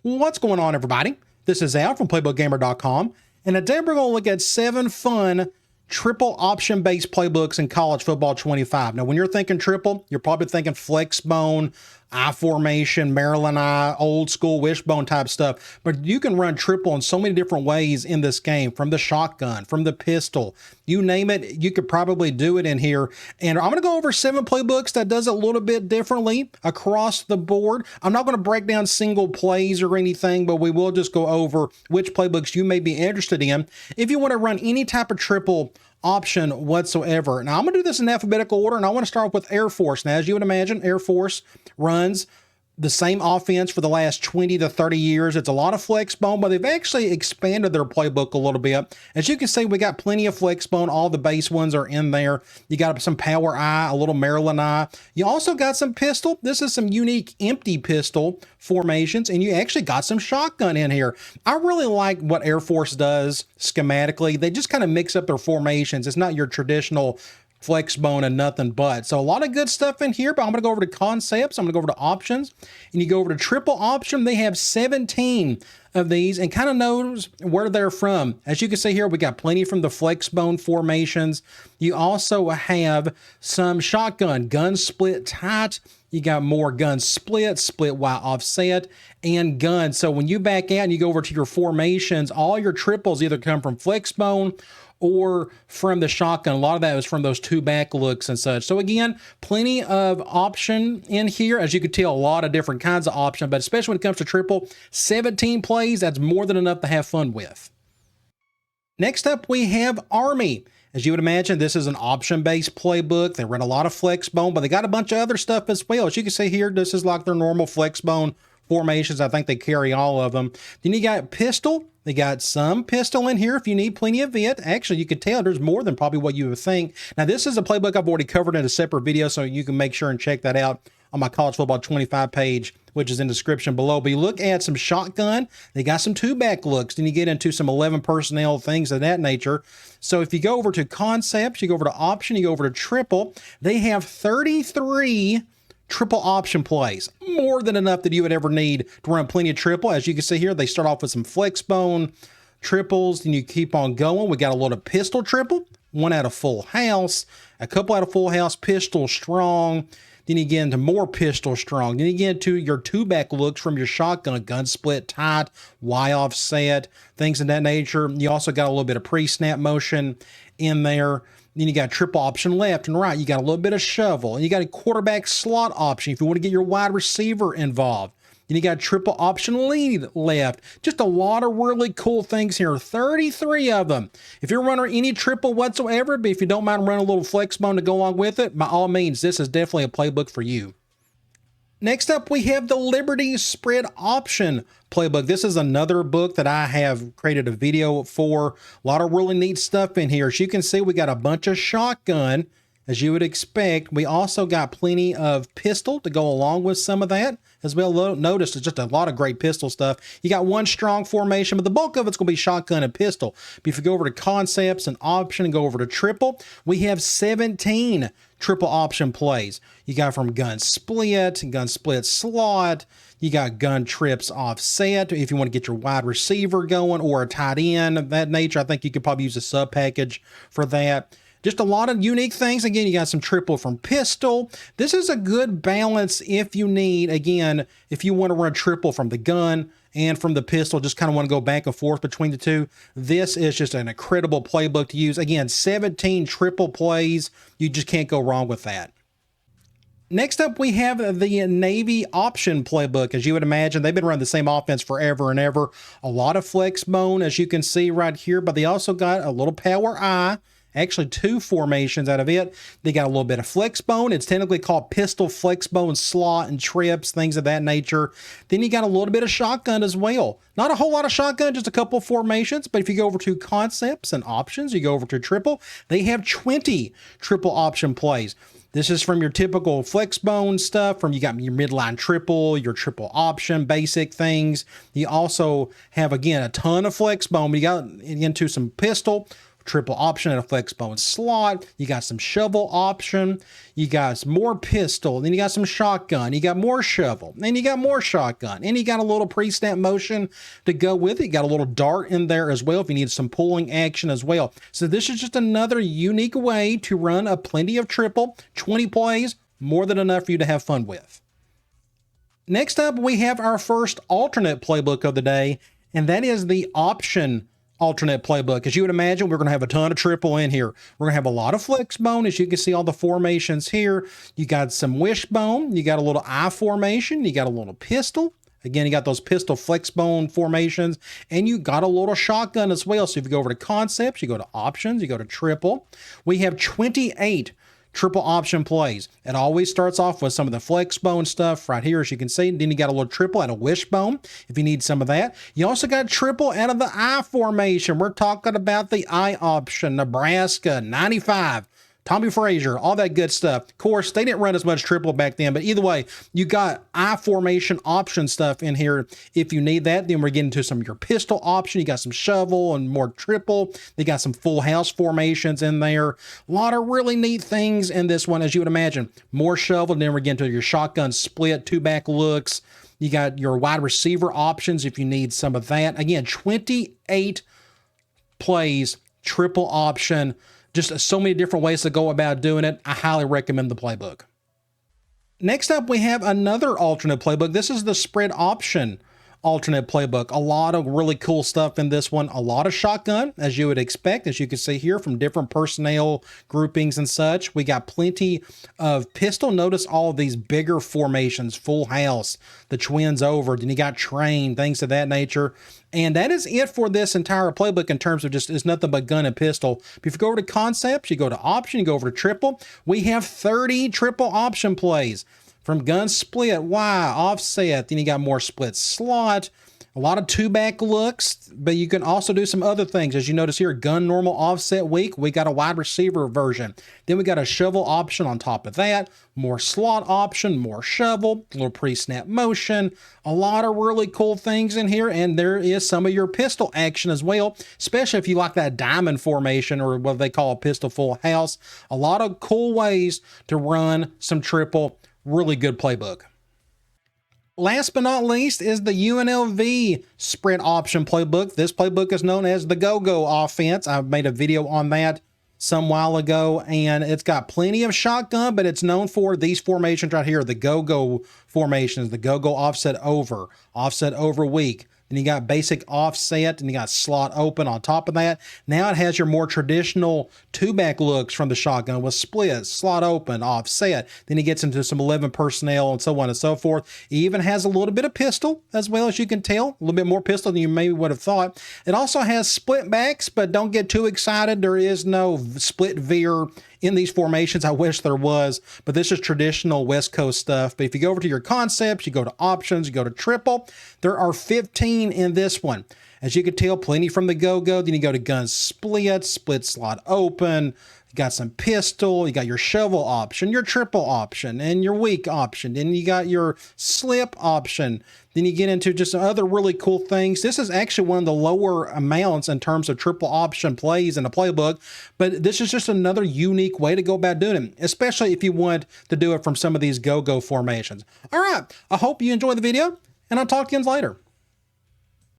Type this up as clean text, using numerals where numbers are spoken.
What's going on, everybody? This is Al from PlaybookGamer.com, and today we're going to look at 7 fun triple option-based playbooks in college football 25. Now, when you're thinking triple, you're probably thinking flex bone, I formation, Maryland I, old school wishbone type stuff. But you can run triple in so many different ways in this game, from the shotgun, from the pistol, you name it, you could probably do it in here. And I'm going to go over 7 playbooks that does it a little bit differently across the board. I'm not going to break down single plays or anything, but we will just go over which playbooks you may be interested in if you want to run any type of triple option whatsoever. Now, I'm going to do this in alphabetical order, and I want to start with Air Force. Now, as you would imagine, Air Force runs the same offense for the last 20 to 30 years. It's a lot of flex bone, but they've actually expanded their playbook a little bit. As you can see, we got plenty of flex bone. All the base ones are in there. You got some power eye, a little Maryland eye. You also got some pistol. This is some unique empty pistol formations, and you actually got some shotgun in here. I really like what Air Force does schematically. They just kind of mix up their formations. It's not your traditional flex bone and nothing but. So a lot of good stuff in here, but I'm going to go over to concepts. I'm going to go over to options, and you go over to triple option. They have 17 of these, and kind of knows where they're from. As you can see here, we got plenty from the flex bone formations. You also have some shotgun, gun split tight. You got more gun split Y offset, and gun. So when you back out and you go over to your formations, all your triples either come from flex bone or from the shotgun. A lot of that is from those 2 back looks and such. So again, plenty of option in here. As you can tell, a lot of different kinds of option, but especially when it comes to triple, 17 plays, that's more than enough to have fun with. Next up, we have Army. As you would imagine, this is an option-based playbook. They run a lot of flex bone, but they got a bunch of other stuff as well. As you can see here, this is like their normal flex bone formations. I think they carry all of them. Then you got pistol. They got some pistol in here if you need plenty of it. Actually, you could tell there's more than probably what you would think. Now, this is a playbook I've already covered in a separate video, so you can make sure and check that out on my College Football 25 page, which is in the description below. But you look at some shotgun, they got some 2-back looks. Then you get into some 11 personnel, things of that nature. So if you go over to concepts, you go over to option, you go over to triple, they have 33 triple option plays, more than enough that you would ever need to run plenty of triple. As you can see here, they start off with some flex bone triples, then you keep on going. We got a lot of pistol triple, 1 out of full house, a couple out of full house, pistol strong. Then you get into more pistol strong. Then you get into your 2-back looks from your shotgun, gun split tight, Y offset, things of that nature. You also got a little bit of pre-snap motion in there. Then you got triple option left and right. You got a little bit of shovel. And you got a quarterback slot option if you want to get your wide receiver involved. Then you got triple option lead left. Just a lot of really cool things here. 33 of them. If you're running any triple whatsoever, but if you don't mind running a little flex bone to go along with it, by all means, this is definitely a playbook for you. Next up, we have the Liberty Spread Option playbook. This is another book that I have created a video for. A lot of really neat stuff in here. As you can see, we got a bunch of shotgun, as you would expect. We also got plenty of pistol to go along with some of that as well. Notice it's just a lot of great pistol stuff. You got 1 strong formation, but the bulk of it's going to be shotgun and pistol. But if you go over to concepts and option and go over to triple, we have 17 triple option plays. You got from gun split slot. You got gun trips offset if you want to get your wide receiver going, or a tight end of that nature. I think you could probably use a sub package for that. Just a lot of unique things. Again, you got some triple from pistol. This is a good balance if you need, again, if you want to run triple from the gun and from the pistol, just kind of want to go back and forth between the two. This is just an incredible playbook to use. Again, 17 triple plays. You just can't go wrong with that. Next up, we have the Navy option playbook. As you would imagine, they've been running the same offense forever and ever. A lot of flex bone, as you can see right here, but they also got a little power eye. Actually, 2 formations out of it. They got a little bit of flex bone. It's technically called pistol flex bone slot and trips, things of that nature. Then you got a little bit of shotgun as well. Not a whole lot of shotgun, just a couple of formations. But if you go over to concepts and options, you go over to triple, they have 20 triple option plays. This is from your typical flex bone stuff, from you got your midline triple, your triple option, basic things. You also have, again, a ton of flex bone. You got into some pistol triple option at a flex bone slot. You got some shovel option. You got some more pistol. Then you got some shotgun. You got more shovel. Then you got more shotgun. And you got a little pre-snap motion to go with it. You got a little dart in there as well if you need some pulling action as well. So this is just another unique way to run a plenty of triple. 20 plays, more than enough for you to have fun with. Next up, we have our first alternate playbook of the day, and that is the option alternate playbook. As you would imagine, we're going to have a ton of triple in here. We're going to have a lot of flex bone. As you can see all the formations here, you got some wishbone, you got a little I formation, you got a little pistol. Again, you got those pistol flex bone formations, and you got a little shotgun as well. So if you go over to concepts, you go to options, you go to triple. We have 28 triple option plays. It always starts off with some of the flex bone stuff right here, as you can see. Then you got a little triple out of wishbone if you need some of that. You also got triple out of the I formation. We're talking about the I option, Nebraska 95. Tommy Frazier, all that good stuff. Of course, they didn't run as much triple back then, but either way, you got I formation option stuff in here if you need that. Then we're getting to some of your pistol option. You got some shovel and more triple. They got some full house formations in there. A lot of really neat things in this one, as you would imagine. More shovel, then we're getting to your shotgun split, two back looks. You got your wide receiver options if you need some of that. Again, 28 plays, triple option. Just so many different ways to go about doing it. I highly recommend the playbook. Next up, we have another alternate playbook. This is the spread option alternate playbook. A lot of really cool stuff in this one. A lot of shotgun, as you would expect, as you can see here from different personnel groupings and such. We got plenty of pistol. Notice all of these bigger formations, full house, the twins over, then you got train, things of that nature. And that is it for this entire playbook in terms of just, it's nothing but gun and pistol. But if you go over to concepts, you go to option, you go over to triple, we have 30 triple option plays. From gun split, Y, offset, then you got more split slot, a lot of two back looks, but you can also do some other things. As you notice here, gun normal offset weak, we got a wide receiver version. Then we got a shovel option on top of that, more slot option, more shovel, a little pre-snap motion, a lot of really cool things in here. And there is some of your pistol action as well, especially if you like that diamond formation or what they call a pistol full house. A lot of cool ways to run some triple. Really good playbook. Last but not least is the UNLV spread option playbook. This playbook is known as the go-go offense. I've made a video on that some while ago, and it's got plenty of shotgun, but it's known for these formations right here, the go-go formations, the go-go offset over weak. Then you got basic offset, and you got slot open on top of that. Now it has your more traditional two-back looks from the shotgun with split, slot open, offset. Then it gets into some 11 personnel and so on and so forth. It even has a little bit of pistol as well, as you can tell. A little bit more pistol than you maybe would have thought. It also has split backs, but don't get too excited. There is no split veer in these formations. I wish there was, but this is traditional West Coast stuff. But if you go over to your concepts, you go to options, you go to triple, there are 15 in this one. As you can tell, plenty from the go-go. Then you go to gun split, split slot open. You got some pistol, you got your shovel option, your triple option, and your weak option. Then you got your slip option. Then you get into just other really cool things. This is actually one of the lower amounts in terms of triple option plays in the playbook, but this is just another unique way to go about doing it, especially if you want to do it from some of these go-go formations. All right, I hope you enjoyed the video, and I'll talk to you later.